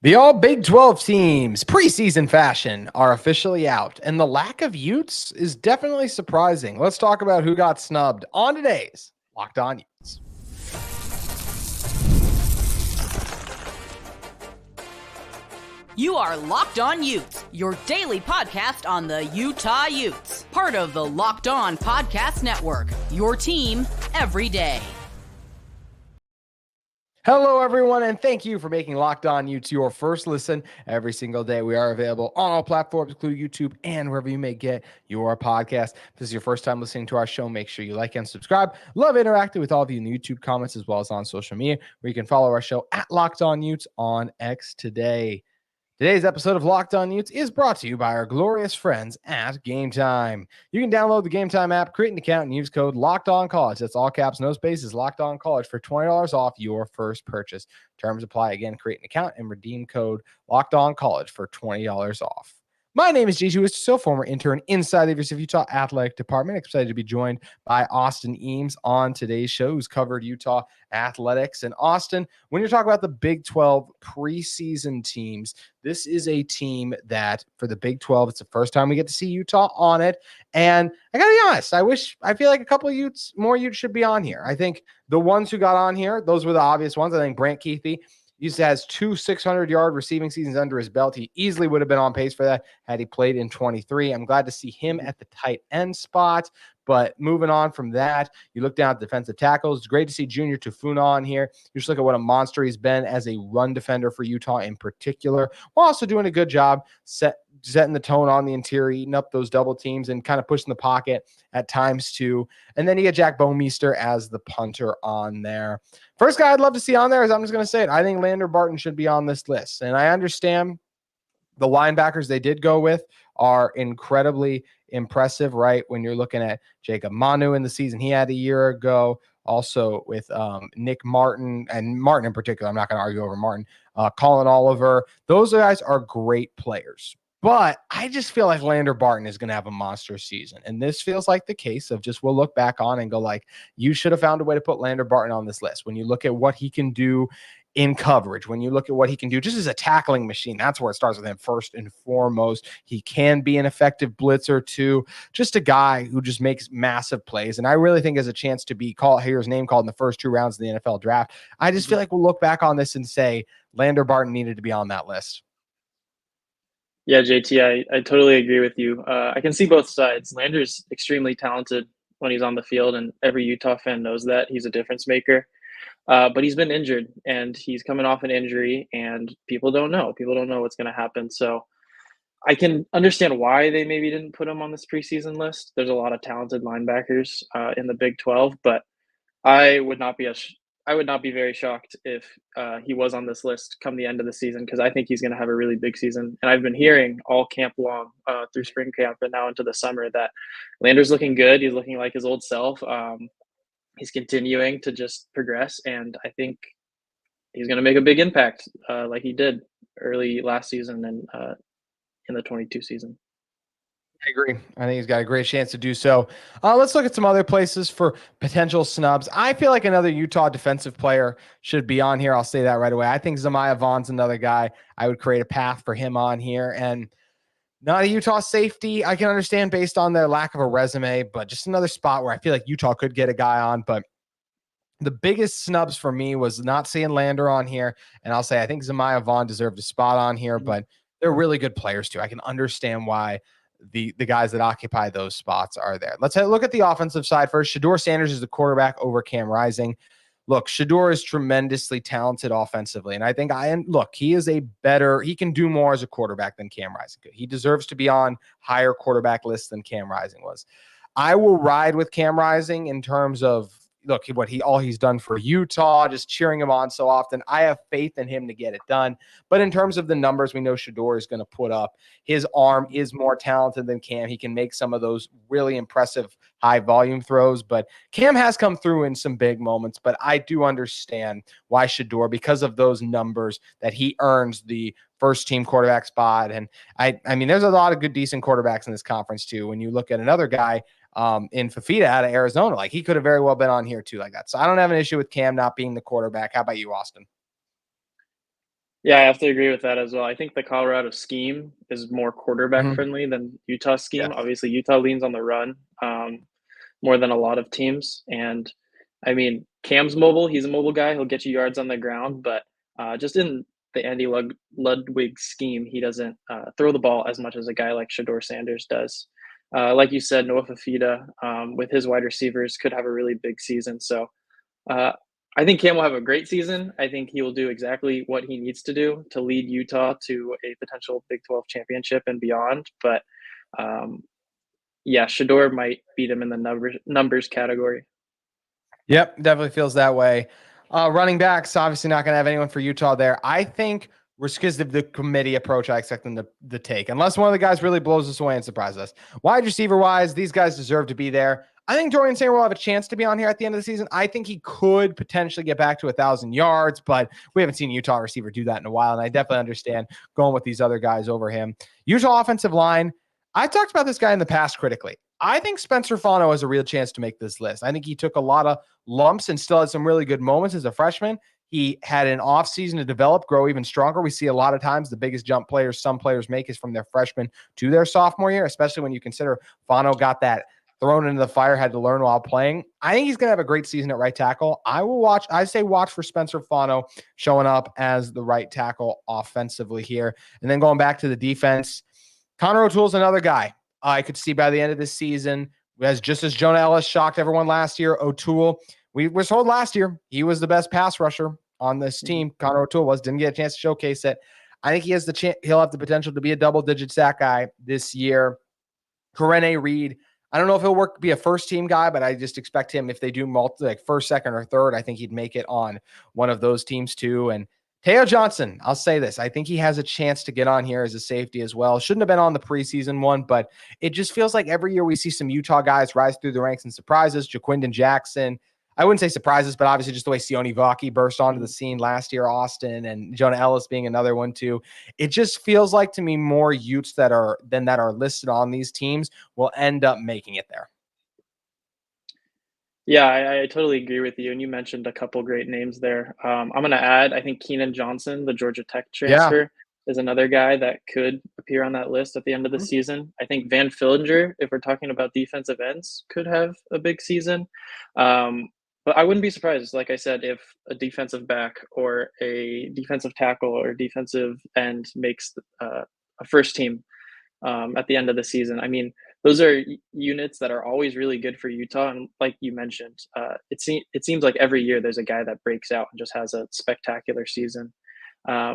The All Big-12 teams, preseason fashion, are officially out, and the lack of Utes is definitely surprising. Let's talk about who got snubbed on today's Locked On Utes. You are Locked On Utes, your daily podcast on the Utah Utes, part of the Locked On Podcast Network, your team every day. Hello, everyone, and thank you for making Locked On Utes your first listen every single day. We are available on all platforms, including YouTube and wherever you may get your podcast. If this is your first time listening to our show, make sure you like and subscribe. Love interacting with all of you in the YouTube comments as well as on social media, where you can follow our show at Locked On Utes on X today. Today's episode of Locked On Utes is brought to you by our glorious friends at Gametime. You can download the Gametime app, create an account, and use code LOCKEDONCollege. That's all caps, no spaces, LOCKEDONCollege for $20 off your first purchase. Terms apply. Again, create an account and redeem code LOCKEDONCollege for $20 off. My name is Yahoo Finance, former intern inside the University of Utah Athletic Department. Excited to be joined by Austin Eames on today's show, who's covered Utah athletics. And Austin, when you're talking about the Big 12 preseason teams, this is a team that for the Big 12, it's the first time we get to see Utah on it. And I gotta be honest, I feel like a couple of more Utes should be on here. I think the ones who got on here, those were the obvious ones. I think Brant Kuithe has two 600-yard receiving seasons under his belt. He easily would have been on pace for that had he played in 23. I'm glad to see him at the tight end spot. But moving on from that, you look down at defensive tackles. It's great to see Junior Tufuna on here. You just look at what a monster he's been as a run defender for Utah in particular, while also doing a good job setting the tone on the interior, eating up those double teams and kind of pushing the pocket at times too. And then you get Jack Bomeister as the punter on there. First guy I'd love to see on there is, I'm just going to say it, I think Lander Barton should be on this list. And I understand the linebackers they did go with are incredibly impressive, right? When you're looking at Jacob Manu in the season he had a year ago, also with Nick Martin, and Martin in particular, I'm not going to argue over Martin, Colin Oliver. Those guys are great players. But I just feel like Lander Barton is going to have a monster season. And this feels like the case of just we'll look back on and go like, you should have found a way to put Lander Barton on this list. When you look at what he can do in coverage, when you look at what he can do just as a tackling machine, that's where it starts with him first and foremost. He can be an effective blitzer too, just a guy who just makes massive plays. And I really think has a chance to hear his name called in the first two rounds of the NFL draft. I just feel like we'll look back on this and say Lander Barton needed to be on that list. Yeah, JT, I totally agree with you. I can see both sides. Lander's extremely talented when he's on the field, and every Utah fan knows that. He's a difference maker. But he's been injured, and he's coming off an injury, and people don't know. People don't know what's going to happen. So I can understand why they maybe didn't put him on this preseason list. There's a lot of talented linebackers in the Big 12, but I would not be very shocked if he was on this list come the end of the season, because I think he's going to have a really big season. And I've been hearing all camp long through spring camp and now into the summer that Lander's looking good. He's looking like his old self. He's continuing to just progress, and I think he's going to make a big impact like he did early last season and in the 22 season. I agree. I think he's got a great chance to do so. Let's look at some other places for potential snubs. I feel like another Utah defensive player should be on here. I'll say that right away. I think Zamiah Vaughn's another guy. I would create a path for him on here. And not a Utah safety, I can understand based on their lack of a resume, but just another spot where I feel like Utah could get a guy on. But the biggest snubs for me was not seeing Lander on here. And I'll say I think Zamiah Vaughn deserved a spot on here, but they're really good players too. I can understand why the guys that occupy those spots are there. Let's look at the offensive side first. Shedeur Sanders is the quarterback over Cam Rising. Look, Shedeur is tremendously talented offensively. And I think he can do more as a quarterback than Cam Rising could. He deserves to be on higher quarterback lists than Cam Rising was. I will ride with Cam Rising in terms of, look, all he's done for Utah, just cheering him on so often. I have faith in him to get it done. But in terms of the numbers we know Shedeur is going to put up, his arm is more talented than Cam. He can make some of those really impressive high volume throws, but Cam has come through in some big moments. But I do understand why Shedeur, because of those numbers, that he earns the first team quarterback spot. And I mean, there's a lot of good, decent quarterbacks in this conference too. When you look at another guy in Fafita out of Arizona, like he could have very well been on here too like that. So I don't have an issue with Cam not being the quarterback. How about you, Austin? Yeah, I have to agree with that as well. I think the Colorado scheme is more quarterback Mhm. friendly than Utah's scheme. Yes. Obviously, Utah leans on the run more than a lot of teams. And I mean, Cam's mobile. He's a mobile guy. He'll get you yards on the ground. But just in the Andy Ludwig scheme, he doesn't throw the ball as much as a guy like Shador Sanders does. Like you said, Noah Fafita with his wide receivers could have a really big season. So uh, I think Cam will have a great season. I think he will do exactly what he needs to do to lead Utah to a potential Big 12 championship and beyond. But um, yeah, Shador might beat him in the numbers category. Yep, definitely feels that way. Running backs, obviously not going to have anyone for Utah there. I think because of the committee approach, I expect them to take, unless one of the guys really blows us away and surprises us. Wide receiver wise, these guys deserve to be there. I think Dorian Singer will have a chance to be on here at the end of the season. I think he could potentially get back to 1,000 yards, but we haven't seen a Utah receiver do that in a while. And I definitely understand going with these other guys over him. Utah offensive line. I talked about this guy in the past critically. I think Spencer Fano has a real chance to make this list. I think he took a lot of lumps and still had some really good moments as a freshman. He had an offseason to develop, grow even stronger. We see a lot of times the biggest jump some players make is from their freshman to their sophomore year, especially when you consider Fano got that thrown into the fire, had to learn while playing. I think he's going to have a great season at right tackle. I say watch for Spencer Fano showing up as the right tackle offensively here. And then going back to the defense, Connor O'Toole's another guy I could see by the end of this season, just as Jonah Ellis shocked everyone last year, O'Toole, we were told last year he was the best pass rusher on this team. Connor O'Toole didn't get a chance to showcase it. I think he has he'll have the potential to be a double-digit sack guy this year. Corene Reed, I don't know if he'll be a first-team guy, but I just expect him, if they do like first, second, or third, I think he'd make it on one of those teams too. And Teo Johnson, I'll say this. I think he has a chance to get on here as a safety as well. Shouldn't have been on the preseason one, but it just feels like every year we see some Utah guys rise through the ranks and surprises. Jaquindon Jackson, I wouldn't say surprises, but obviously just the way Sione Vaki burst onto the scene last year, Austin, and Jonah Ellis being another one too. It just feels like to me more Utes that are listed on these teams will end up making it there. Yeah, I totally agree with you. And you mentioned a couple great names there. I'm going to add, I think Keenan Johnson, the Georgia Tech Yeah. transfer, is another guy that could appear on that list at the end of the season. I think Van Fillinger, if we're talking about defensive ends, could have a big season. But I wouldn't be surprised, like I said, if a defensive back or a defensive tackle or defensive end makes a first team at the end of the season. I mean, those are units that are always really good for Utah. And like you mentioned, it seems like every year there's a guy that breaks out and just has a spectacular season. I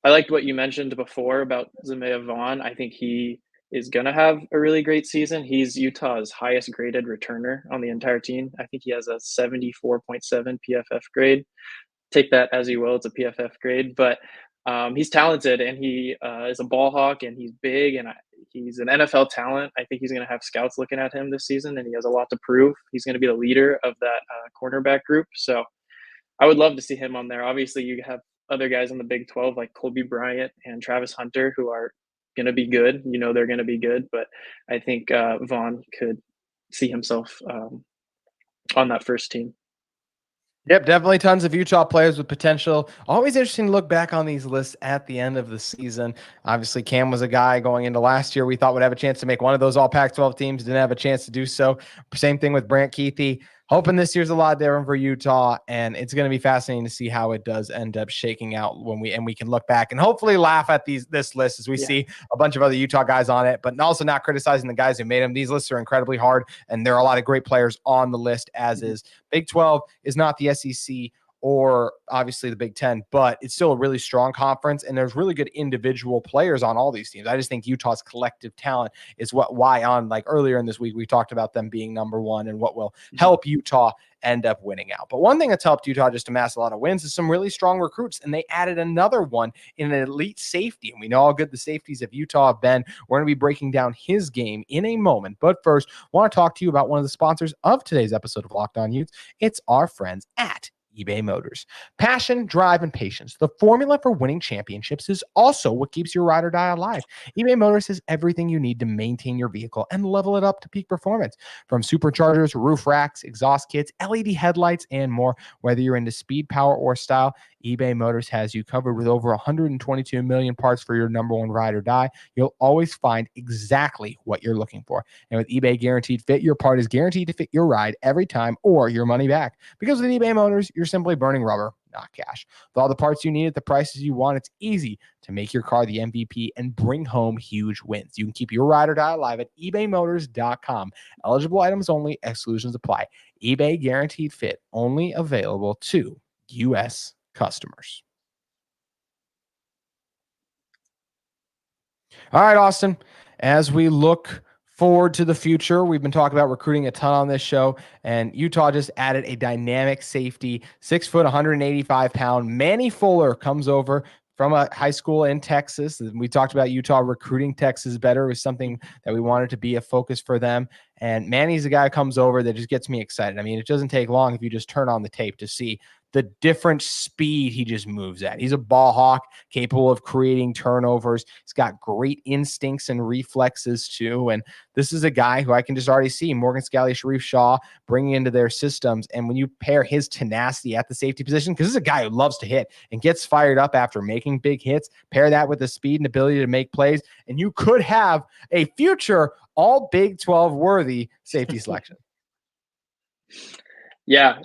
liked what you mentioned before about Zamea Vaughn. I think he is going to have a really great season. He's Utah's highest graded returner on the entire team. I think he has a 74.7 PFF grade. Take that as you will. It's a PFF grade, but he's talented and he is a ball hawk and he's big and he's an NFL talent. I think he's going to have scouts looking at him this season and he has a lot to prove. He's going to be the leader of that cornerback group. So I would love to see him on there. Obviously, you have other guys in the Big 12 like Colby Bryant and Travis Hunter who are going to be good. You know they're going to be good, but I think Vaughn could see himself on that first team. Yep, definitely tons of Utah players with potential. Always interesting to look back on these lists at the end of the season. Obviously, Cam was a guy going into last year we thought would have a chance to make one of those all Pac-12 teams. Didn't have a chance to do so. Same thing with Brant Kuithe. Hoping this year's a lot different for Utah, and it's going to be fascinating to see how it does end up shaking out when we can look back and hopefully laugh at this list as we see a bunch of other Utah guys on it, but also not criticizing the guys who made them. These lists are incredibly hard, and there are a lot of great players on the list as is. Big 12 is not the SEC or obviously the Big 10, but it's still a really strong conference, and there's really good individual players on all these teams. I just think Utah's collective talent is why on like earlier in this week, we talked about them being number one and what will help Utah end up winning out. But one thing that's helped Utah just amass a lot of wins is some really strong recruits, and they added another one in an elite safety. And we know how good the safeties of Utah have been. We're going to be breaking down his game in a moment. But first, I want to talk to you about one of the sponsors of today's episode of Locked On Utes. It's our friends at eBay Motors. Passion, drive, and patience. The formula for winning championships is also what keeps your ride or die alive. eBay Motors has everything you need to maintain your vehicle and level it up to peak performance. From superchargers, roof racks, exhaust kits, LED headlights, and more. Whether you're into speed, power, or style, eBay Motors has you covered with over 122 million parts for your number one ride or die. You'll always find exactly what you're looking for. And with eBay Guaranteed Fit, your part is guaranteed to fit your ride every time or your money back. Because with eBay Motors, you're simply burning rubber, not cash. With all the parts you need at the prices you want, it's easy to make your car the MVP and bring home huge wins. You can keep your ride or die alive at ebaymotors.com. Eligible items only, exclusions apply. eBay Guaranteed Fit, only available to U.S. customers. All right, Austin, as we look forward to the future, we've been talking about recruiting a ton on this show, and Utah just added a dynamic safety, 6 foot, 185-pound. Manny Fuller comes over from a high school in Texas. We talked about Utah recruiting Texas better. It was something that we wanted to be a focus for them. And Manny's a guy who comes over that just gets me excited. I mean, it doesn't take long if you just turn on the tape to see the different speed he just moves at. He's a ball hawk, capable of creating turnovers. He's got great instincts and reflexes too. And this is a guy who I can just already see Morgan Scalley, Sharif Shaw bringing into their systems. And when you pair his tenacity at the safety position, because this is a guy who loves to hit and gets fired up after making big hits, pair that with the speed and ability to make plays, and you could have a future all Big-12 worthy safety selection. Yeah,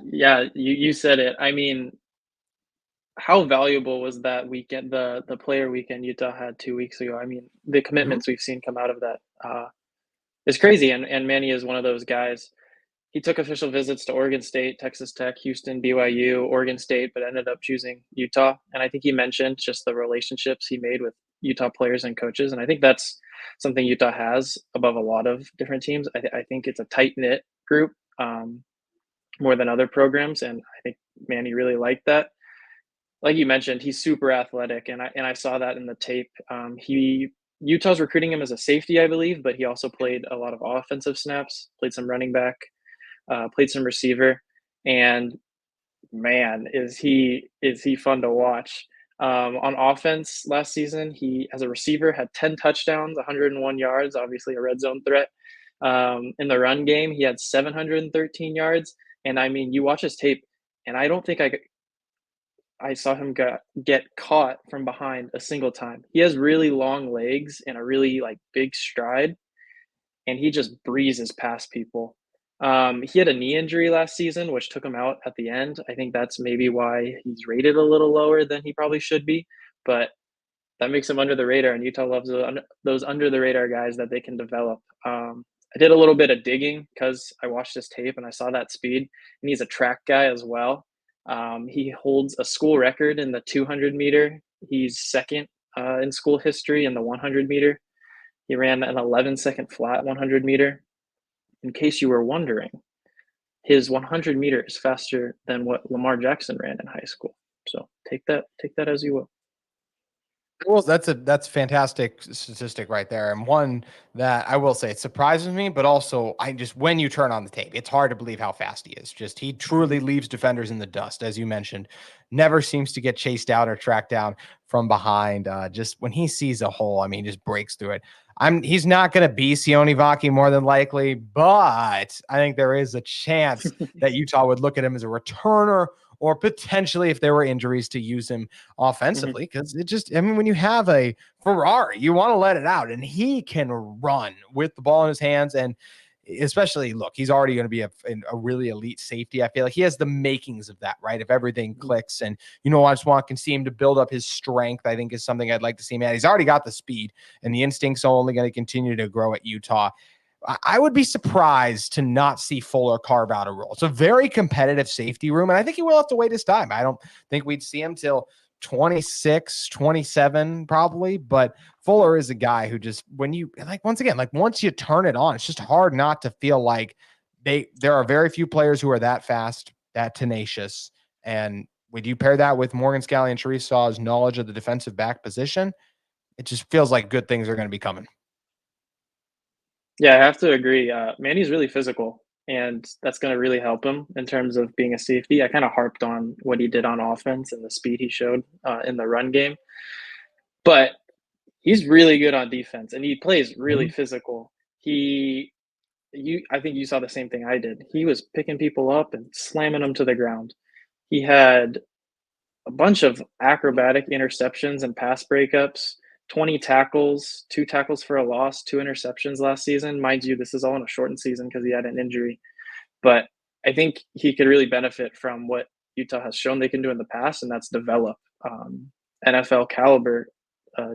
you said it. I mean, how valuable was that weekend, the player weekend Utah had 2 weeks ago? I mean, the commitments we've seen come out of that is crazy. And Manny is one of those guys. He took official visits to Oregon State, Texas Tech, Houston, BYU, Oregon State, but ended up choosing Utah. And I think he mentioned just the relationships he made with Utah players and coaches. And I think that's something Utah has above a lot of different teams. I think it's a tight-knit group. More than other programs, and I think Manny really liked that. Like you mentioned, he's super athletic, and I saw that in the tape. Utah's recruiting him as a safety, I believe, but he also played a lot of offensive snaps, played some running back, played some receiver, and man, is he fun to watch. On offense last season, he as a receiver had 10 touchdowns, 101 yards, obviously a red zone threat. In the run game, he had 713 yards. And I mean, you watch his tape, and I don't think I saw him get caught from behind a single time. He has really long legs and a really big stride, and he just breezes past people. He had a knee injury last season, which took him out at the end. I think that's maybe why he's rated a little lower than he probably should be, but that makes him under the radar, and Utah loves those under the radar guys that they can develop. I did a little bit of digging because I watched his tape and I saw that speed, and he's a track guy as well. He holds a school record in the 200 meter. He's second in school history in the 100 meter. He ran an 11-second flat 100 meter. In case you were wondering, his 100 meter is faster than what Lamar Jackson ran in high school. So take that as you will. Well, that's fantastic statistic right there, and one that I will say it surprises me, but also when you turn on the tape, it's hard to believe how fast he is. Just he truly leaves defenders in the dust, as you mentioned. Never seems to get chased out or tracked down from behind. Just when he sees a hole, I mean, just breaks through it. He's not going to be Sione Vaki more than likely, but I think there is a chance that Utah would look at him as a returner, or potentially if there were injuries to use him offensively. Because when you have a Ferrari, you want to let it out, and he can run with the ball in his hands. And especially, look, he's already going to be a really elite safety. I feel like he has the makings of that, right? If everything clicks, and I just can see him to build up his strength. I think is something I'd like to see him at. He's already got the speed, and the instincts are only going to continue to grow at Utah. I would be surprised to not see Fuller carve out a role. It's a very competitive safety room, and I think he will have to wait his time. I don't think we'd see him till 26, 27 probably, but Fuller is a guy who just, once you turn it on, it's just hard not to feel like there are very few players who are that fast, that tenacious. And when you pair that with Morgan Scalley and Sharif Shaw's knowledge of the defensive back position, it just feels like good things are going to be coming. Yeah, I have to agree. Manny's really physical, and that's going to really help him in terms of being a safety. I kind of harped on what he did on offense and the speed he showed in the run game, but he's really good on defense, and he plays really physical. I think you saw the same thing I did. He was picking people up and slamming them to the ground. He had a bunch of acrobatic interceptions and pass breakups, 20 tackles, 2 tackles for a loss, 2 interceptions last season. Mind you, this is all in a shortened season because he had an injury. But I think he could really benefit from what Utah has shown they can do in the past, and that's develop NFL caliber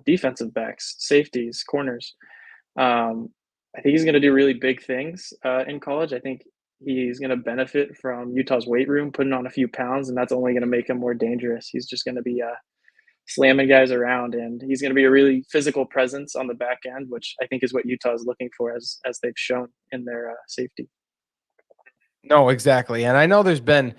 defensive backs, safeties, corners. I think he's going to do really big things in college. I think he's going to benefit from Utah's weight room, putting on a few pounds, and that's only going to make him more dangerous. He's just going to be slamming guys around, and he's going to be a really physical presence on the back end, which I think is what Utah is looking for, as they've shown in their safety. No, exactly. And I know there's been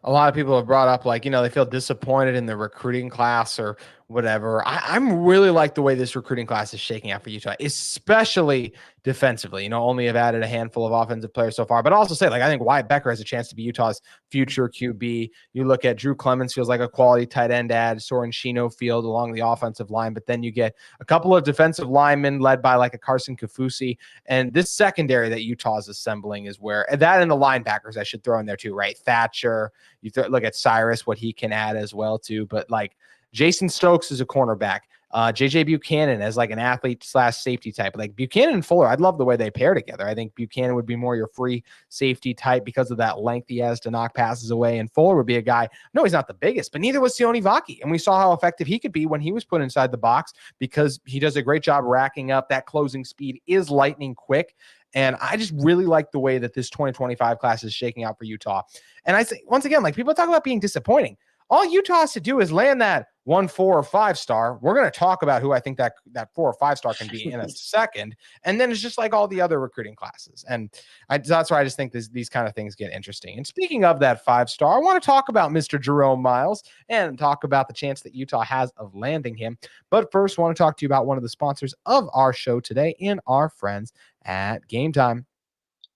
a lot of people have brought up, like, they feel disappointed in the recruiting class or whatever. I'm really like the way this recruiting class is shaking out for Utah, especially defensively. Only have added a handful of offensive players so far, but also say, like, I think Wyatt Becker has a chance to be Utah's future QB. You look at Drew Clemens, feels like a quality tight end add, Soren Shino field along the offensive line, but then you get a couple of defensive linemen led by like a Carson Kafusi. And this secondary that Utah is assembling is where, and that and the linebackers I should throw in there too, right? Thatcher, look at Cyrus, what he can add as well too. But like Jason Stokes is a cornerback. JJ Buchanan as like an athlete / safety type. Like Buchanan and Fuller, I'd love the way they pair together. I think Buchanan would be more your free safety type because of that length he has to knock passes away. And Fuller would be a guy, no, he's not the biggest, but neither was Sione Vaki. And we saw how effective he could be when he was put inside the box because he does a great job racking up. That closing speed is lightning quick. And I just really like the way that this 2025 class is shaking out for Utah. And I say, once again, like people talk about being disappointing. All Utah has to do is land that 1, 4, or 5-star. We're going to talk about who I think that 4 or 5-star can be in a second. And then it's just like all the other recruiting classes. And that's why I just think these kind of things get interesting. And speaking of that 5-star, I want to talk about Mr. Jerome Myles and talk about the chance that Utah has of landing him. But first, I want to talk to you about one of the sponsors of our show today and our friends at Gametime.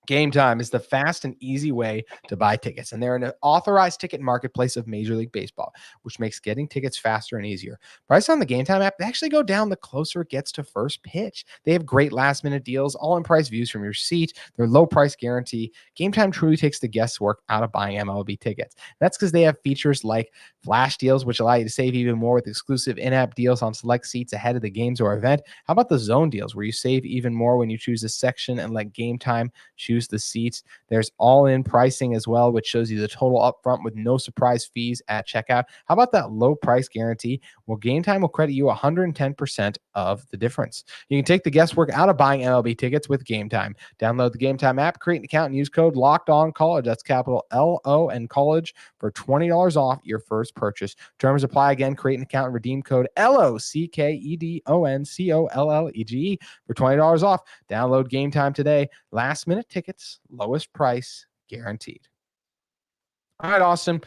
Gametime is the fast and easy way to buy tickets, and they're an authorized ticket marketplace of Major League Baseball, which makes getting tickets faster and easier. Prices on the Gametime app, they actually go down the closer it gets to first pitch. They have great last-minute deals, all-in-price views from your seat, their low-price guarantee. Gametime truly takes the guesswork out of buying MLB tickets. That's because they have features like flash deals, which allow you to save even more with exclusive in-app deals on select seats ahead of the games or event. How about the zone deals, where you save even more when you choose a section and let Gametime choose the seats? There's all-in pricing as well, which shows you the total upfront with no surprise fees at checkout. How about that low price guarantee? Well, Gametime will credit you 110% of the difference. You can take the guesswork out of buying MLB tickets with Gametime. Download the Gametime app, create an account, and use code LOCKEDONCollege. That's capital LON College for $20 off your first purchase. Terms apply. Again, create an account and redeem code LOCKEDONCOLLEGE for $20 off. Download Gametime today. Last minute tickets, lowest price guaranteed. All right, Austin.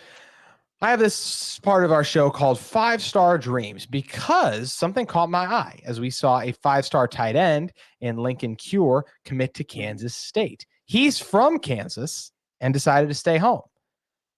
I have this part of our show called 5-Star Dreams because something caught my eye as we saw a 5-star tight end in Lincoln Cure commit to Kansas State. He's from Kansas and decided to stay home.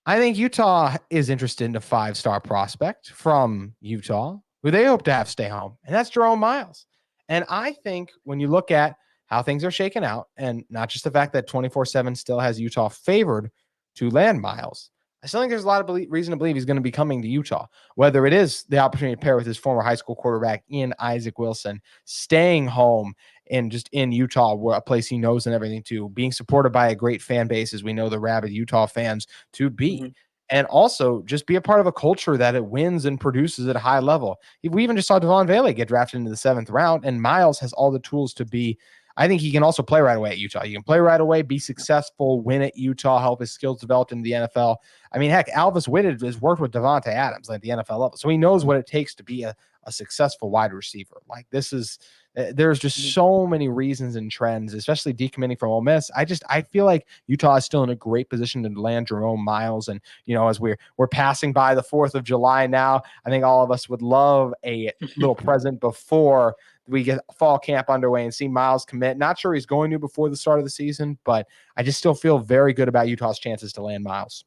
I think Utah is interested in a 5-star prospect from Utah who they hope to have stay home, and that's Jerome Myles. And I think when you look at how things are shaken out, and not just the fact that 24/7 still has Utah favored to land Myles, I still think there's a lot of reason to believe he's going to be coming to Utah, whether it is the opportunity to pair with his former high school quarterback in Isaac Wilson, staying home and just in Utah, where a place he knows and everything too, being supported by a great fan base, as we know the rabid Utah fans to be. Mm-hmm. And also just be a part of a culture that it wins and produces at a high level. We even just saw Devon Vele get drafted into the 7th round, and Myles has all the tools to be. I think he can also play right away at Utah. You can play right away, be successful, win at Utah, help his skills develop in the NFL. I mean, heck, Alvis Whitted has worked with Devontae Adams at the NFL level, so he knows what it takes to be a successful wide receiver. Like there's just so many reasons and trends, especially decommitting from Ole Miss. I feel like Utah is still in a great position to land Jerome Myles. And, as we're passing by the 4th of July now, I think all of us would love a little present before we get fall camp underway and see Myles commit. Not sure he's going to before the start of the season, but I just still feel very good about Utah's chances to land Myles.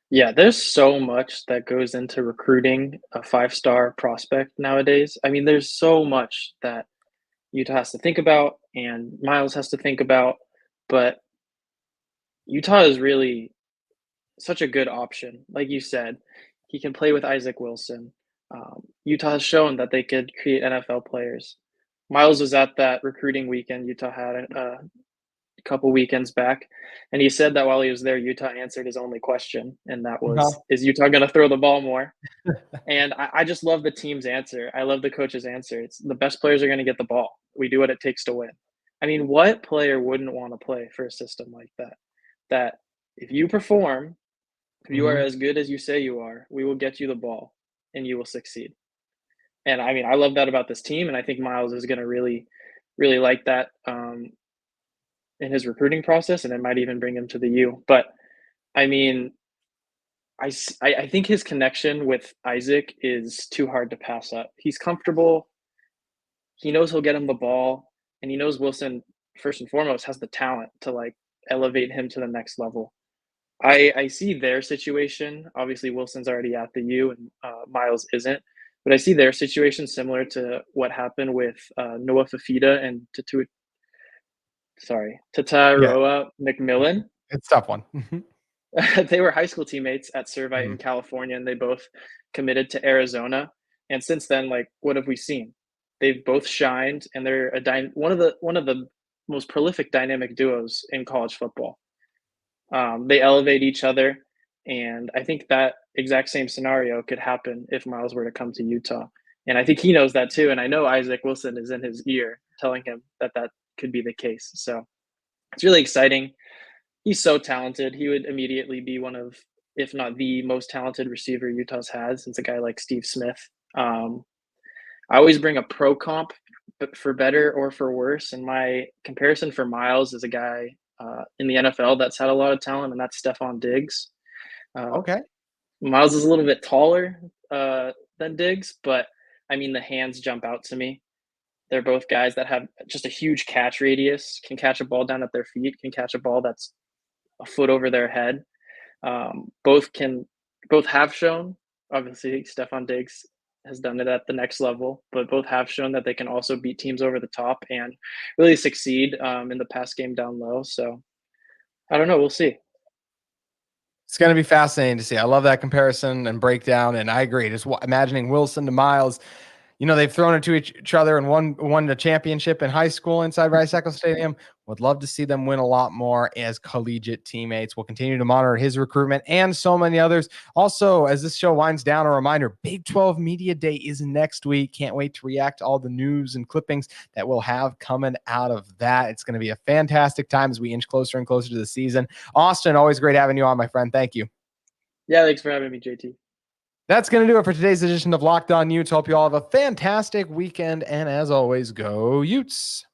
Yeah, there's so much that goes into recruiting a 5-star prospect nowadays. I mean, there's so much that Utah has to think about and Myles has to think about, but Utah is really such a good option. Like you said, he can play with Isaac Wilson. Utah has shown that they could create NFL players. Myles was at that recruiting weekend Utah had a couple weekends back, and he said that while he was there, Utah answered his only question, and that was, "Is Utah going to throw the ball more?" And I just love the team's answer. I love the coach's answer. It's the best players are going to get the ball. We do what it takes to win. I mean, what player wouldn't want to play for a system like that? That if you perform, if you are as good as you say you are, we will get you the ball and you will succeed. And I mean, I love that about this team. And I think Myles is going to really, really like that in his recruiting process. And it might even bring him to the U. But I mean, I think his connection with Isaac is too hard to pass up. He's comfortable. He knows he'll get him the ball. And he knows Wilson, first and foremost, has the talent to like elevate him to the next level. I see their situation. Obviously, Wilson's already at the U and Myles isn't. But I see their situation similar to what happened with Noah Fafita and Tataroa McMillan. It's a tough one. They were high school teammates at Servite in California, and they both committed to Arizona. And since then, like, what have we seen? They've both shined, and they're one of the most prolific dynamic duos in college football. They elevate each other, and I think that exact same scenario could happen if Myles were to come to Utah. And I think he knows that too. And I know Isaac Wilson is in his ear telling him that that could be the case. So it's really exciting. He's so talented. He would immediately be one of, if not the most talented receiver Utah's had since a guy like Steve Smith. I always bring a pro comp for better or for worse. And my comparison for Myles is a guy in the NFL that's had a lot of talent, and that's Stephon Diggs. Okay. Myles is a little bit taller than Diggs, but I mean, the hands jump out to me. They're both guys that have just a huge catch radius, can catch a ball down at their feet, can catch a ball that's a foot over their head. Both have shown, obviously Stephon Diggs has done it at the next level, but both have shown that they can also beat teams over the top and really succeed in the pass game down low. So I don't know. We'll see. It's going to be fascinating to see. I love that comparison and breakdown. And I agree. Just imagining Wilson to Myles, you know, they've thrown it to each other and won the championship in high school inside Wistricll Stadium. Would love to see them win a lot more as collegiate teammates. We'll continue to monitor his recruitment and so many others. Also, as this show winds down, a reminder, Big 12 Media Day is next week. Can't wait to react to all the news and clippings that we'll have coming out of that. It's going to be a fantastic time as we inch closer and closer to the season. Austin, always great having you on, my friend. Thank you. Yeah, thanks for having me, JT. That's going to do it for today's edition of Locked On Utes. Hope you all have a fantastic weekend. And as always, go Utes.